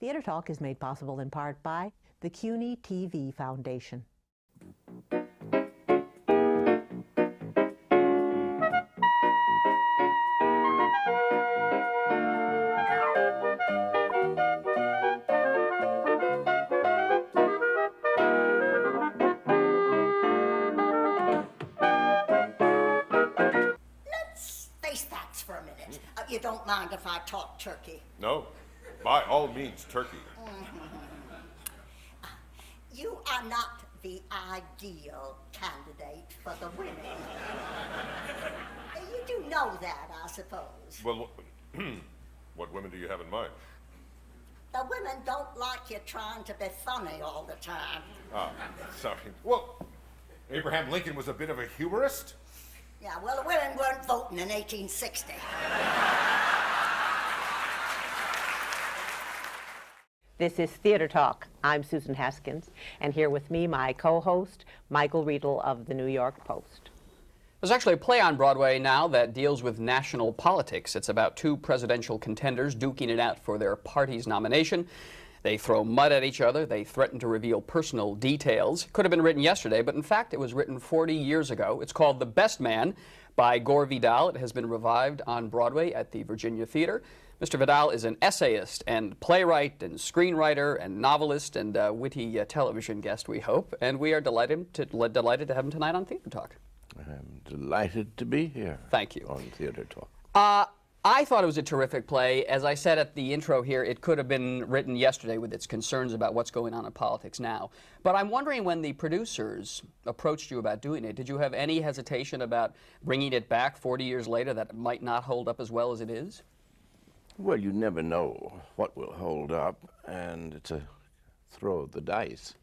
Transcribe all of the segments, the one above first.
Theater Talk is made possible in part by the CUNY TV Foundation. Let's face facts for a minute. You don't mind if I talk turkey? No, by all means, turkey. You are not the ideal candidate for the women. You do know that, I suppose. Well, what women do you have in mind? The women don't like you trying to be funny all the time. Ah, sorry. Well, Abraham Lincoln was a bit of a humorist. Yeah, well, the women weren't voting in 1860. This is Theater Talk. I'm Susan Haskins, and here with me, my co-host, Michael Riedel of the New York Post. There's actually a play on Broadway now that deals with national politics. It's about two presidential contenders duking it out for their party's nomination. They throw mud at each other. They threaten to reveal personal details. Could have been written yesterday, but in fact, it was written 40 years ago. It's called The Best Man by Gore Vidal. It has been revived on Broadway at the Virginia Theater. Mr. Vidal is an essayist and playwright and screenwriter and novelist and witty television guest, we hope. And we are delighted to have him tonight on Theater Talk. I'm delighted to be here. Thank you. On Theater Talk. I thought it was a terrific play. As I said at the intro here, it could have been written yesterday with its concerns about what's going on in politics now. But I'm wondering, when the producers approached you about doing it, did you have any hesitation about bringing it back 40 years later that it might not hold up as well as it is? Well, you never know what will hold up, and it's a throw of the dice.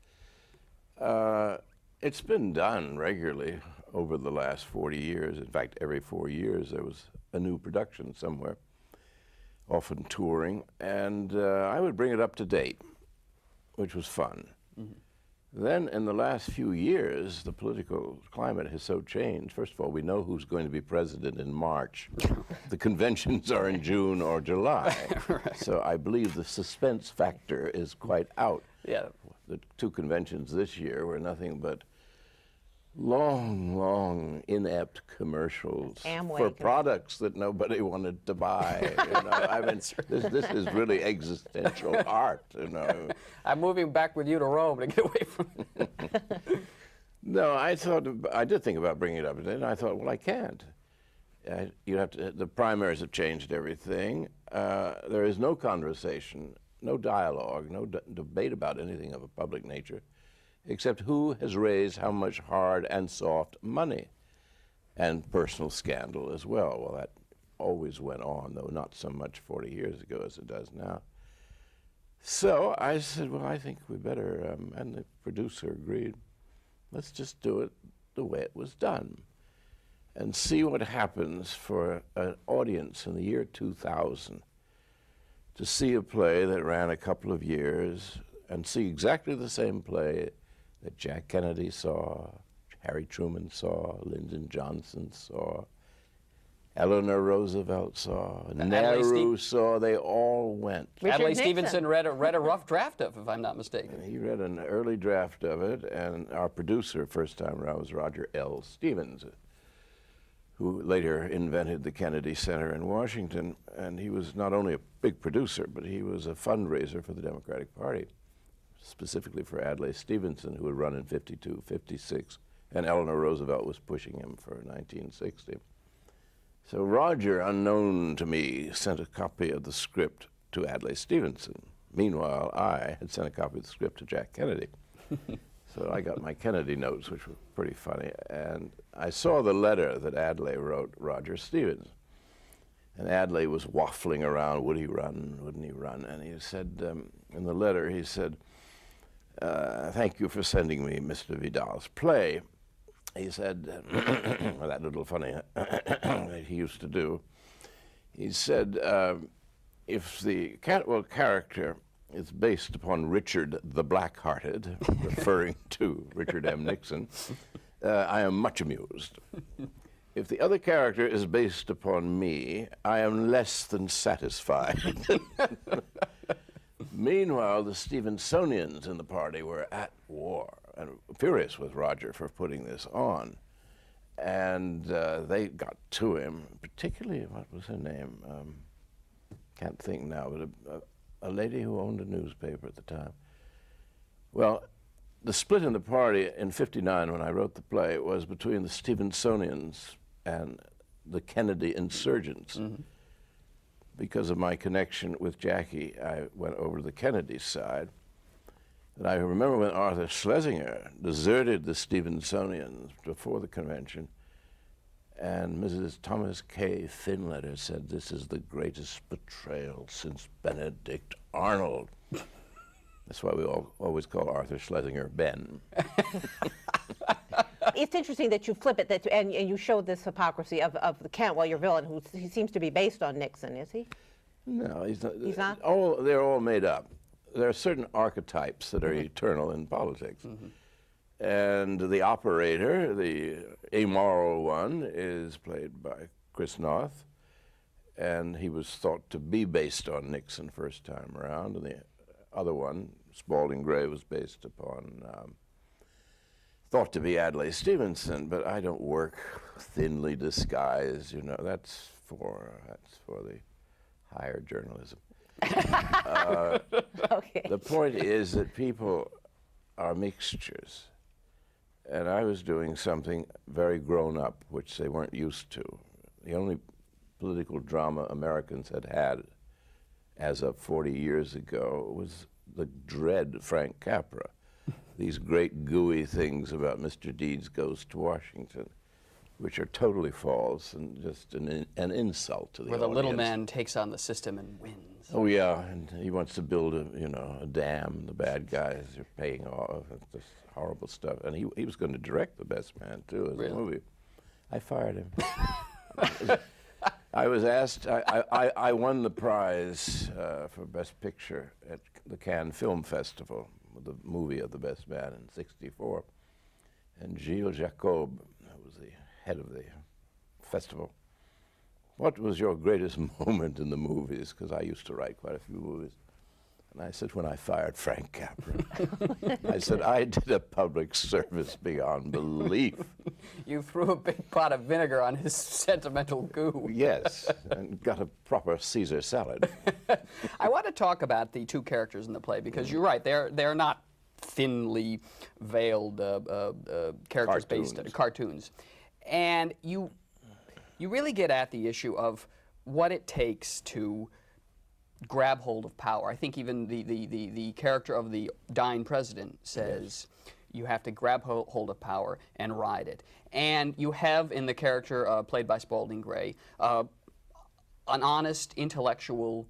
It's been done regularly over the last 40 years. In fact, every 4 years there was a new production somewhere, often touring, and I would bring it up to date, which was fun. Mm-hmm. Then in the last few years, the political climate has so changed. First of all, we know who's going to be president in March. The conventions are in June or July. Right. So I believe the suspense factor is quite out. Yeah. The two conventions this year were nothing but long, inept commercials for products that nobody wanted to buy. You know, I mean, this is really existential art. You know, I'm moving back with you to Rome to get away from it. No, I did think about bringing it up, and I thought, well, I can't. You have to. The primaries have changed everything. There is no conversation, no dialogue, no debate about anything of a public nature, except who has raised how much hard and soft money, and personal scandal as well. Well, that always went on, though not so much 40 years ago as it does now. So I said, well, I think we better, and the producer agreed, let's just do it the way it was done and see what happens for an audience in the year 2000 to see a play that ran a couple of years and see exactly the same play that Jack Kennedy saw, Harry Truman saw, Lyndon Johnson saw, Eleanor Roosevelt saw, Nehru saw. They all went. Adlai Stevenson read a rough draft of it, if I'm not mistaken. He read an early draft of it, and our producer first time around was Roger L. Stevens, who later invented the Kennedy Center in Washington. And he was not only a big producer, but he was a fundraiser for the Democratic Party, specifically for Adlai Stevenson, who had run in 52, 56, and Eleanor Roosevelt was pushing him for 1960. So Roger, unknown to me, sent a copy of the script to Adlai Stevenson. Meanwhile, I had sent a copy of the script to Jack Kennedy. So I got my Kennedy notes, which were pretty funny, and I saw the letter that Adlai wrote Roger Stevens. And Adlai was waffling around, would he run, wouldn't he run? And he said, in the letter, he said, thank you for sending me Mr. Vidal's play. He said, that little funny that he used to do. He said, if the Cantwell character is based upon Richard the Black-Hearted, referring to Richard M. Nixon, I am much amused. If the other character is based upon me, I am less than satisfied. Meanwhile, the Stevensonians in the party were at war and furious with Roger for putting this on. And they got to him, particularly, what was her name? Can't think now, but a lady who owned a newspaper at the time. Well, the split in the party in '59 when I wrote the play was between the Stevensonians and the Kennedy insurgents. Mm-hmm. Because of my connection with Jackie, I went over to the Kennedy side. And I remember when Arthur Schlesinger deserted the Stevensonians before the convention, and Mrs. Thomas K. Finletter said, "This is the greatest betrayal since Benedict Arnold." That's why we always call Arthur Schlesinger Ben. It's interesting that you flip it, and you show this hypocrisy of the Kent, well, your villain, who he seems to be based on Nixon, is he? No, he's not. He's not? They're all made up. There are certain archetypes that are eternal in politics. Mm-hmm. And the operator, the amoral one, is played by Chris Noth. And he was thought to be based on Nixon first time around. And the other one, Spalding Gray, was based upon, thought to be Adlai Stevenson. But I don't work thinly disguised, you know. That's for the higher journalism. Okay. The point is that people are mixtures. And I was doing something very grown up, which they weren't used to. The only political drama Americans had had as of 40 years ago was the dread Frank Capra. These great gooey things about Mr. Deeds Goes to Washington, which are totally false and just an insult to the audience. Where the little man takes on the system and wins. Oh yeah, and he wants to build a dam. The bad guys are paying off. It's just horrible stuff. And he was going to direct The Best Man too as a movie. I fired him. I was asked. I won the prize for Best Picture at the Cannes Film Festival with the movie of The Best Man in '64, and Gilles Jacob, who was the head of the festival. What was your greatest moment in the movies? Because I used to write quite a few movies. And I said, when I fired Frank Capra. I said, I did a public service beyond belief. You threw a big pot of vinegar on his sentimental goo. Yes, and got a proper Caesar salad. I want to talk about the two characters in the play, because you're right, they're not thinly veiled characters based cartoons. And you really get at the issue of what it takes to grab hold of power. I think even the character of the dying president says you have to grab hold of power and ride it. And you have in the character played by Spalding Gray an honest, intellectual,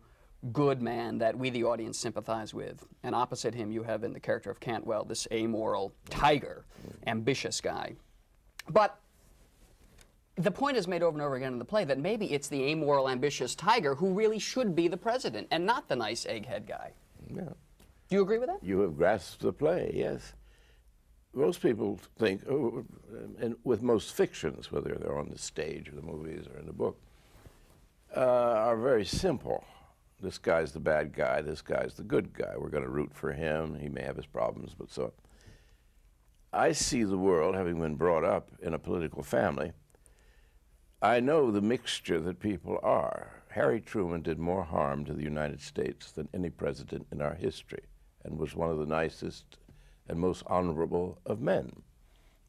good man that we, the audience, sympathize with. And opposite him you have in the character of Cantwell this amoral tiger, ambitious guy. But the point is made over and over again in the play that maybe it's the amoral, ambitious tiger who really should be the president and not the nice egghead guy. Yeah. Do you agree with that? You have grasped the play, yes. Most people think, and with most fictions, whether they're on the stage or the movies or in the book, are very simple. This guy's the bad guy, this guy's the good guy. We're going to root for him. He may have his problems, but so on. I see the world, having been brought up in a political family, I know the mixture that people are. Harry Truman did more harm to the United States than any president in our history, and was one of the nicest and most honorable of men.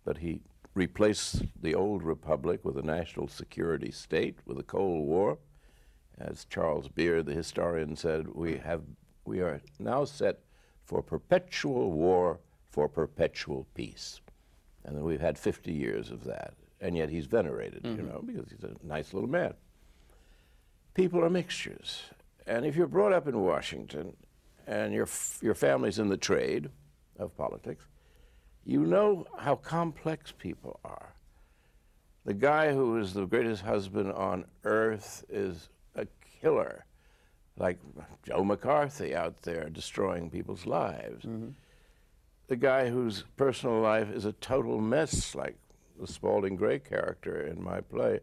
But he replaced the old republic with a national security state, with a Cold War. As Charles Beard, the historian, said, we are now set for perpetual war for perpetual peace. And then we've had 50 years of that. And yet he's venerated, you know, because he's a nice little man. People are mixtures. And if you're brought up in Washington and your family's in the trade of politics, you know how complex people are. The guy who is the greatest husband on earth is a killer, like Joe McCarthy out there destroying people's lives. The guy whose personal life is a total mess, like the Spalding Gray character in my play,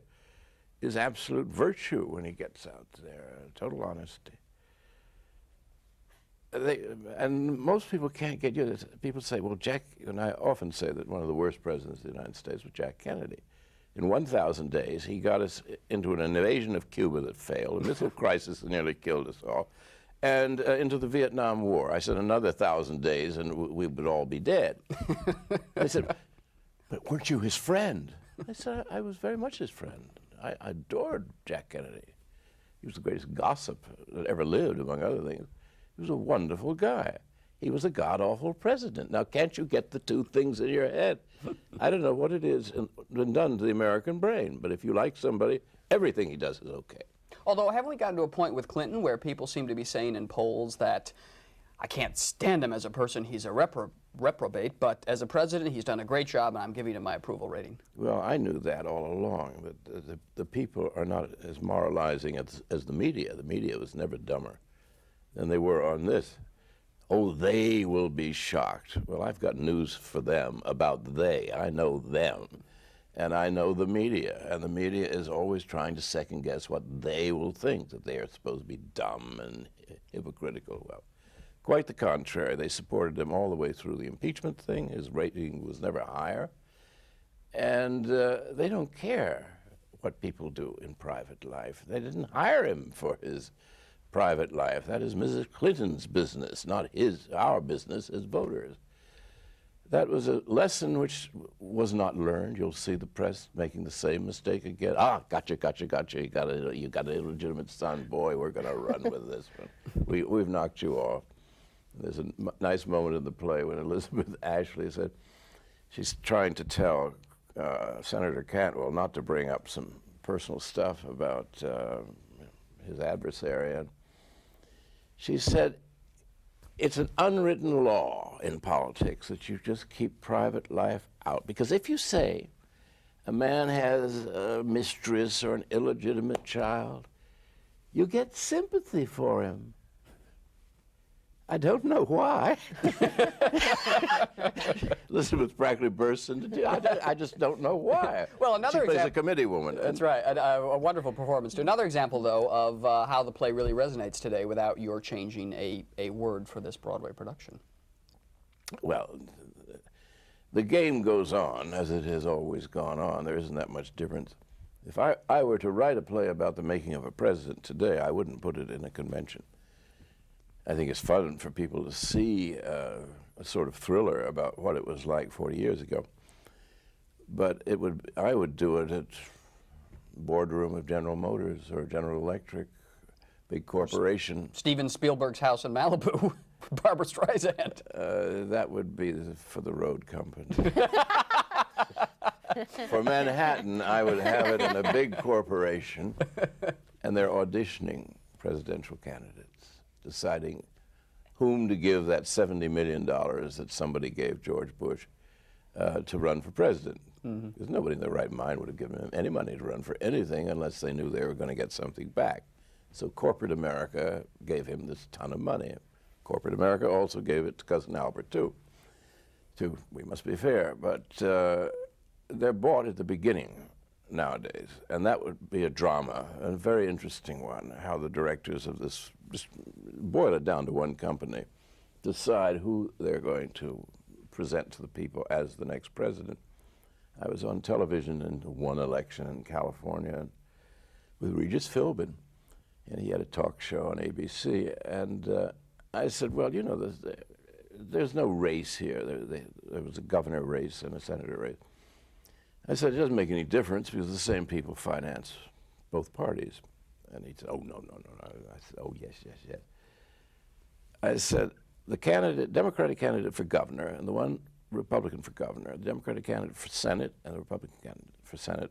is absolute virtue when he gets out there, total honesty. and most people can't get used to it. People say, well, and I often say that one of the worst presidents of the United States was Jack Kennedy. In 1,000 days, he got us into an invasion of Cuba that failed, a missile crisis that nearly killed us all, and into the Vietnam War. I said, another 1,000 days and we would all be dead. I said, but weren't you his friend? I said, I was very much his friend. I adored Jack Kennedy. He was the greatest gossip that ever lived, among other things. He was a wonderful guy. He was a god-awful president. Now, can't you get the two things in your head? I don't know what it is been done to the American brain, but if you like somebody, everything he does is okay. Although, haven't we gotten to a point with Clinton where people seem to be saying in polls that I can't stand him as a person, he's a reprobate, but as a president, he's done a great job, and I'm giving him my approval rating? Well, I knew that all along, but the people are not as moralizing as the media. The media was never dumber than they were on this. Oh, they will be shocked. Well, I've got news for them about they. I know them, and I know the media, and the media is always trying to second-guess what they will think, that they are supposed to be dumb and hypocritical. Well, quite the contrary. They supported him all the way through the impeachment thing. His rating was never higher, and they don't care what people do in private life. They didn't hire him for his private life. That is Mrs. Clinton's business, not our business as voters. That was a lesson which was not learned. You'll see the press making the same mistake again. Ah, gotcha. You got an illegitimate son. Boy, we're going to run with this one. We've knocked you off. There's a nice moment in the play when Elizabeth Ashley said she's trying to tell Senator Cantwell not to bring up some personal stuff about his adversary. And she said, it's an unwritten law in politics that you just keep private life out. Because if you say a man has a mistress or an illegitimate child, you get sympathy for him. I don't know why. Elizabeth practically bursts into tears. I just don't know why. Well, another she plays a example. committee woman. That's right. A wonderful performance. Another example, though, of how the play really resonates today without your changing a word for this Broadway production. Well, the game goes on as it has always gone on. There isn't that much difference. If I were to write a play about the making of a president today, I wouldn't put it in a convention. I think it's fun for people to see a sort of thriller about what it was like 40 years ago. But I would do it at boardroom of General Motors or General Electric, big corporation. Steven Spielberg's house in Malibu, Barbra Streisand. That would be for the road company. For Manhattan, I would have it in a big corporation, and they're auditioning presidential candidates, deciding whom to give that $70 million that somebody gave George Bush to run for president. Because nobody in their right mind would have given him any money to run for anything unless they knew they were going to get something back. So corporate America gave him this ton of money. Corporate America also gave it to Cousin Albert, too. We must be fair, but they're bought at the beginning nowadays, and that would be a drama, a very interesting one, how the directors of this, just boil it down to one company, decide who they're going to present to the people as the next president. I was on television in one election in California with Regis Philbin, and he had a talk show on ABC, and I said, well, you know, there's no race here. There was a governor race and a senator race. I said, it doesn't make any difference because the same people finance both parties. And he said, oh, no. I said, oh, yes. I said, the Democratic candidate for governor and the one Republican for governor, the Democratic candidate for Senate and the Republican candidate for Senate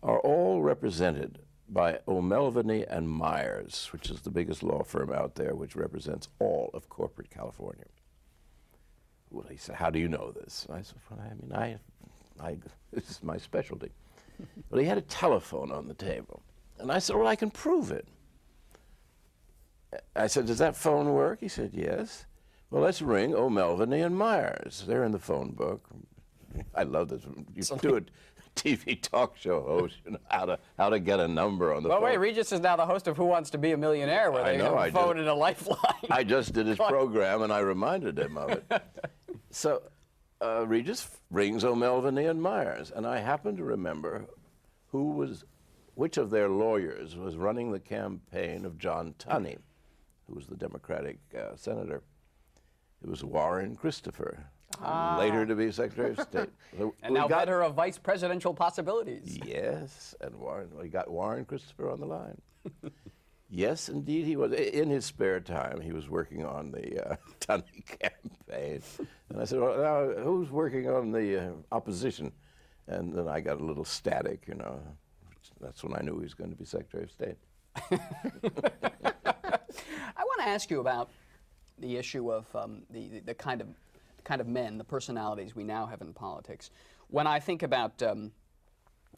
are all represented by O'Melveny and Myers, which is the biggest law firm out there, which represents all of corporate California. Well, he said, how do you know this? I said, well, I mean, this is my specialty. Well, he had a telephone on the table. And I said, well, I can prove it. I said, does that phone work? He said, yes. Well, let's ring O'Melveny and Myers. They're in the phone book. I love this. You TV talk show host, how to get a number on the Well, phone. wait, Regis is now the host of Who Wants to Be a Millionaire, where they have a phone and a lifeline. I just did his program, and I reminded him of it. So Regis rings O'Melveny and Myers, and I happen to remember which of their lawyers was running the campaign of John Tunney, who was the Democratic senator. It was Warren Christopher, later to be Secretary of State. So And now better of vice presidential possibilities. Yes, and we got Warren Christopher on the line. Yes, indeed, he was. In his spare time, he was working on the Tunney campaign. And I said, well, now, who's working on the opposition? And then I got a little static, That's when I knew he was going to be Secretary of State. I want to ask you about the issue of the kind of men, the personalities we now have in politics. When I think about the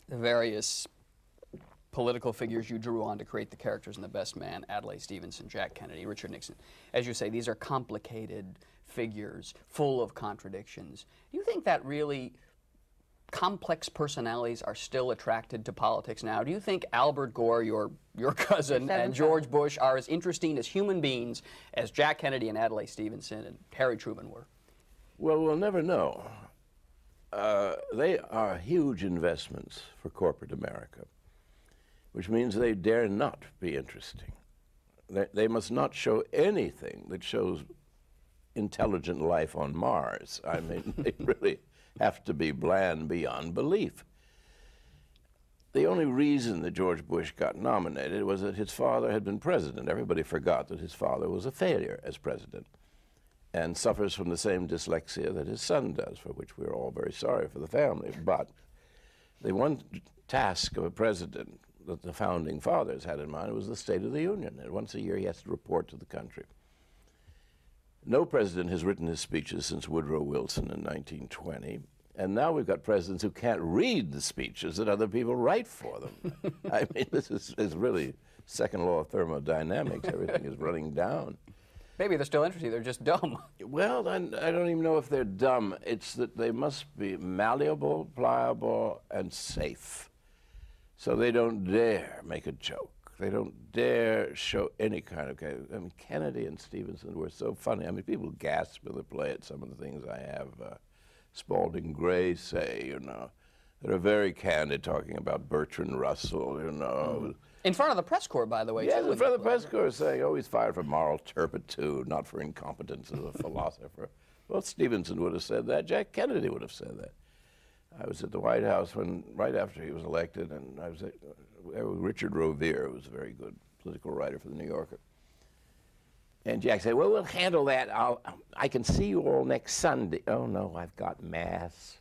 various political figures you drew on to create the characters in The Best Man, Adlai Stevenson, Jack Kennedy, Richard Nixon, as you say, these are complicated figures, full of contradictions. Do you think that really complex personalities are still attracted to politics now? Do you think Albert Gore, your cousin, and George Bush are as interesting as human beings as Jack Kennedy and Adlai Stevenson and Harry Truman were? Well, we'll never know. They are huge investments for corporate America, which means they dare not be interesting. They must not show anything that shows intelligent life on Mars. I mean, they really have to be bland beyond belief. The only reason that George Bush got nominated was that his father had been president. Everybody forgot that his father was a failure as president and suffers from the same dyslexia that his son does, for which we're all very sorry for the family. But the one task of a president that the founding fathers had in mind was the State of the Union. And once a year he has to report to the country. No president has written his speeches since Woodrow Wilson in 1920, and now we've got presidents who can't read the speeches that other people write for them. I mean, this is really second law of thermodynamics. Everything is running down. Maybe they're still interesting, they're just dumb. Well, I don't even know if they're dumb. It's that they must be malleable, pliable, and safe. So they don't dare make a joke. They don't dare show any kind of... I mean, Kennedy and Stevenson were so funny. I mean, people gasp when they play at some of the things I have Spalding Gray say, that are very candid, talking about Bertrand Russell, In front of the press corps, by the way. Yes, too, in front of the press corps, saying, he's fired for moral turpitude, not for incompetence as a philosopher. Well, Stevenson would have said that. Jack Kennedy would have said that. I was at the White House right after he was elected, and I was there with Richard Rovere, who was a very good political writer for the New Yorker. And Jack said, well, we'll handle that. I can see you all next Sunday. Oh, no, I've got Mass.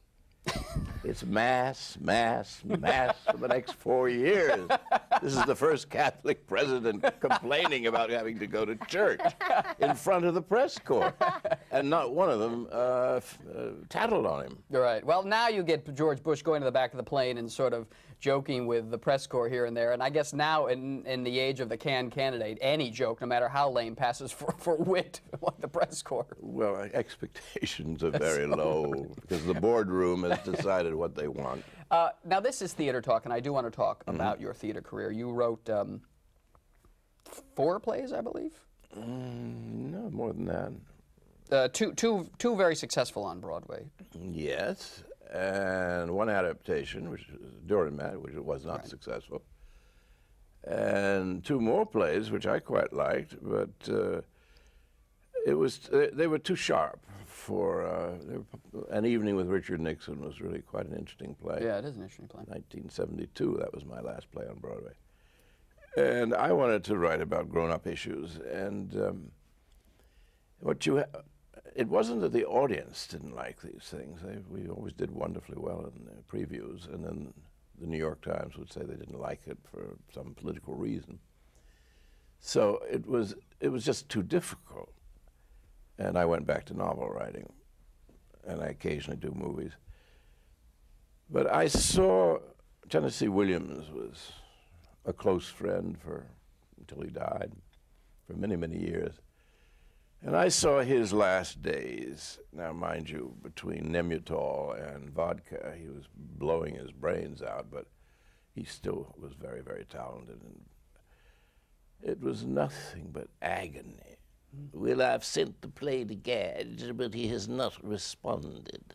It's Mass for the next 4 years. This is the first Catholic president complaining about having to go to church in front of the press corps. And not one of them tattled on him. Right. Well, now you get George Bush going to the back of the plane and sort of joking with the press corps here and there. And I guess now, in the age of the canned candidate, any joke, no matter how lame, passes for wit like the press corps. Well, expectations are very low because the boardroom has decided what they want. Now, this is Theater Talk, and I do want to talk about your theater career. You wrote 4 plays, I believe? No, more than that. Two very successful on Broadway. Yes, and one adaptation, which was Dorian Matt, which was not successful, and 2 more plays, which I quite liked, but they were too sharp for An Evening with Richard Nixon was really quite an interesting play. Yeah, it is an interesting play. 1972, that was my last play on Broadway. And I wanted to write about grown-up issues, and it wasn't that the audience didn't like these things. We always did wonderfully well in the previews, and then the New York Times would say they didn't like it for some political reason. So it was just too difficult. And I went back to novel writing, and I occasionally do movies. But I saw Tennessee Williams was a close friend until he died, for many, many years. And I saw his last days. Now, mind you, between Nembutal and vodka, he was blowing his brains out, but he still was very, very talented. And it was nothing but agony. Well, I've sent the play to Gage, but he has not responded.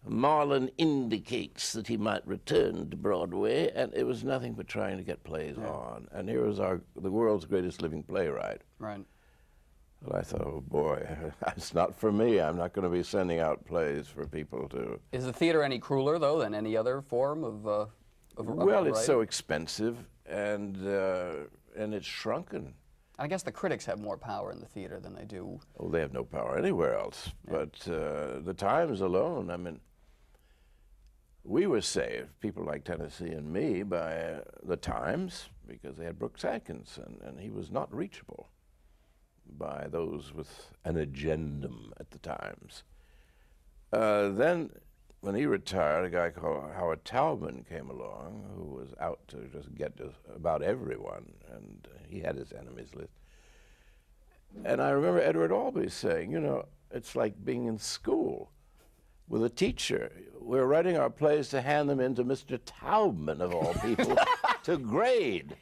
Marlon indicates that he might return to Broadway, and it was nothing but trying to get plays on. And here was the world's greatest living playwright. Right. Well, I thought, oh boy, it's not for me. I'm not going to be sending out plays for people to. Is the theater any crueler, though, than any other form of Well, it's writing? so expensive, and it's shrunken. I guess the critics have more power in the theater than they do. Oh, they have no power anywhere else. Yeah. But the Times alone, I mean, we were saved, people like Tennessee and me, by the Times, because they had Brooks Atkinson, and he was not reachable by those with an agendum at the Times. Then, when he retired, a guy called Howard Taubman came along, who was out to just get to about everyone, and he had his enemies list. And I remember Edward Albee saying, you know, it's like being in school with a teacher. We're writing our plays to hand them in to Mr. Taubman, of all people, to grade.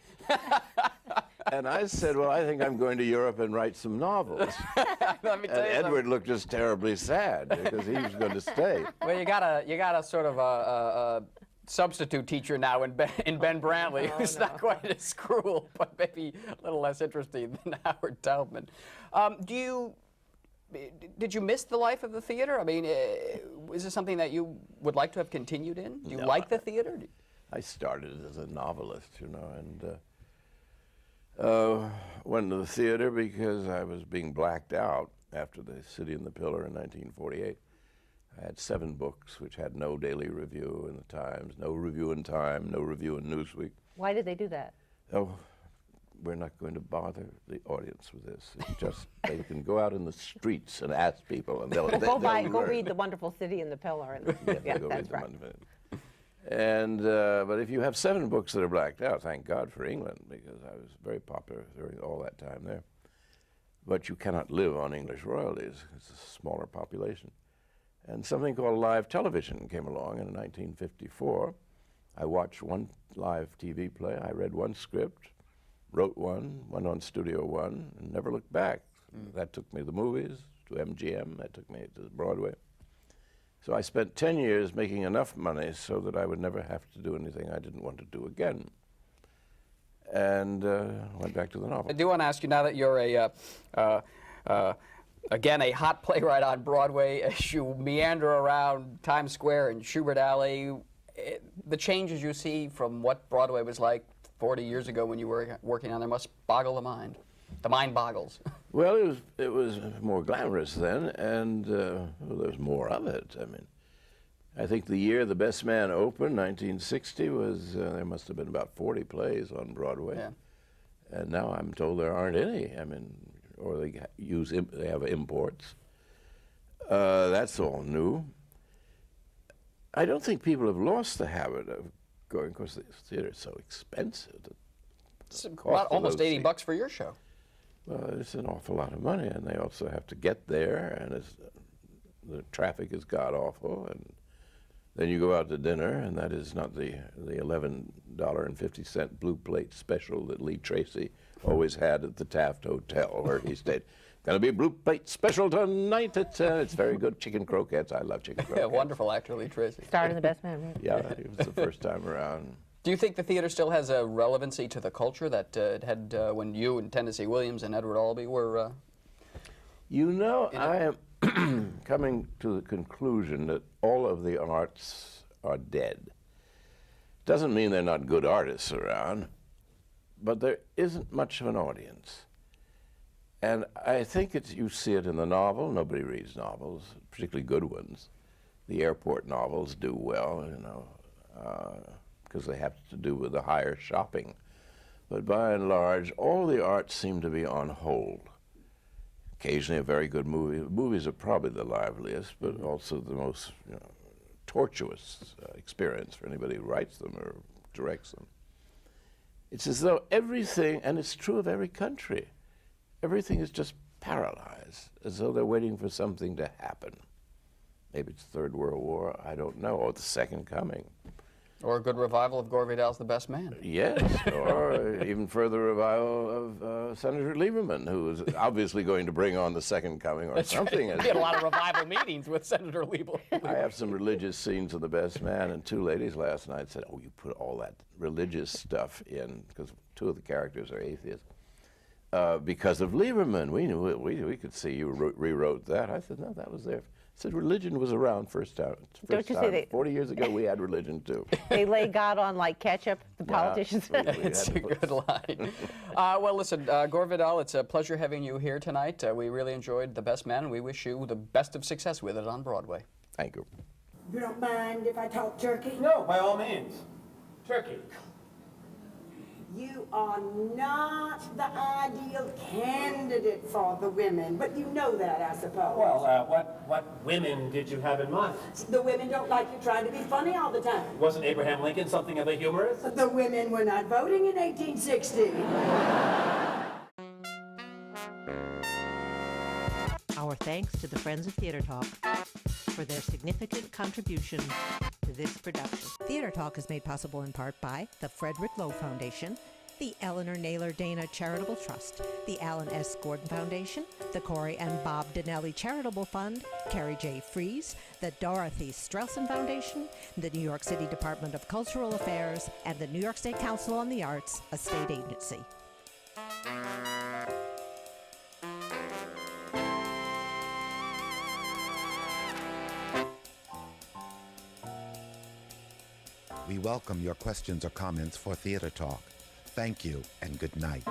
And I said, well, I think I'm going to Europe and write some novels. Let me tell And you Edward something. looked just terribly sad because he was going to stay. Well, you got a sort of a substitute teacher now in Ben Brantley, who's not quite as cruel, but maybe a little less interesting than Howard Taubman. Did you miss the life of the theater? I mean, is this something that you would like to have continued in? Do you like the theater? I started as a novelist, you know, and went to the theater because I was being blacked out after The City and the Pillar in 1948. I had 7 books which had no daily review in the Times, no review in Time, no review in Newsweek. Why did they do that? Oh, we're not going to bother the audience with this. It's just they can go out in the streets and ask people, and they'll Go learn. read The Wonderful City and the Pillar. And, Yeah, go read that's the right. Wonderful. And but if you have 7 books that are blacked out, thank God for England, because I was very popular during all that time there. But you cannot live on English royalties. It's a smaller population. And something called live television came along in 1954. I watched one live TV play. I read one script, wrote one, went on Studio One, and never looked back. That took me to the movies, to MGM. That took me to Broadway. So I spent 10 years making enough money so that I would never have to do anything I didn't want to do again. And went back to the novel. I do want to ask you, now that you're again, a hot playwright on Broadway, as you meander around Times Square and Schubert Alley, the changes you see from what Broadway was like 40 years ago when you were working on there must boggle the mind. The mind boggles. Well, it was more glamorous then, and well, there's more of it. I mean, I think the year The Best Man opened, 1960, was there must have been about 40 plays on Broadway. Yeah. And now I'm told there aren't any. I mean, or they have imports. That's all new. I don't think people have lost the habit of going, of course, the theater is so expensive. It's about almost $80 for your show. Well, it's an awful lot of money, and they also have to get there, and the traffic is god-awful, and then you go out to dinner, and that is not the $11.50 blue plate special that Lee Tracy always had at the Taft Hotel, where he stayed. Gonna be a blue plate special tonight. It's very good. Chicken croquettes. I love chicken croquettes. Yeah, wonderful actor, Lee Tracy. Starred in The Best Man, right? Yeah, it was the first time around. Do you think the theater still has a relevancy to the culture that it had when you and Tennessee Williams and Edward Albee were? You know, I am coming to the conclusion that all of the arts are dead. Doesn't mean they're not good artists around, but there isn't much of an audience. And I think you see it in the novel. Nobody reads novels, particularly good ones. The airport novels do well, you know, because they have to do with the higher shopping. But by and large, all the arts seem to be on hold. Occasionally a very good movie. Movies are probably the liveliest, but also the most tortuous experience for anybody who writes them or directs them. It's as though everything, and it's true of every country, everything is just paralyzed, as though they're waiting for something to happen. Maybe it's Third World War, I don't know, or the Second Coming. Or a good revival of Gore Vidal's The Best Man. Yes, or even further revival of Senator Lieberman, who is obviously going to bring on the Second Coming or something. We had a lot of revival meetings with Senator Lieberman. I have some religious scenes of The Best Man, and two ladies last night said, "Oh, you put all that religious stuff in," because two of the characters are atheists. Because of Lieberman, we could see you rewrote that. I said, no, that was there. I said religion was around first time. Don't you say 40 years ago, we had religion too. They lay God on like ketchup, the politicians. It's a good line. Well, listen, Gore Vidal, it's a pleasure having you here tonight. We really enjoyed The Best Man, and we wish you the best of success with it on Broadway. Thank you. You don't mind if I talk turkey? No, by all means. Turkey. You are not the ideal candidate for the women, but you know that, I suppose. Well, what women did you have in mind? The women don't like you trying to be funny all the time. Wasn't Abraham Lincoln something of a humorist? The women were not voting in 1860. Our thanks to the Friends of Theater Talk for their significant contribution to this production. Theater Talk is made possible in part by the Frederick Lowe Foundation, the Eleanor Naylor Dana Charitable Trust, the Alan S. Gordon Foundation, the Corey and Bob Donnelly Charitable Fund, Carrie J. Fries, the Dorothy Strelson Foundation, the New York City Department of Cultural Affairs, and the New York State Council on the Arts, a state agency. We welcome your questions or comments for Theater Talk. Thank you and good night.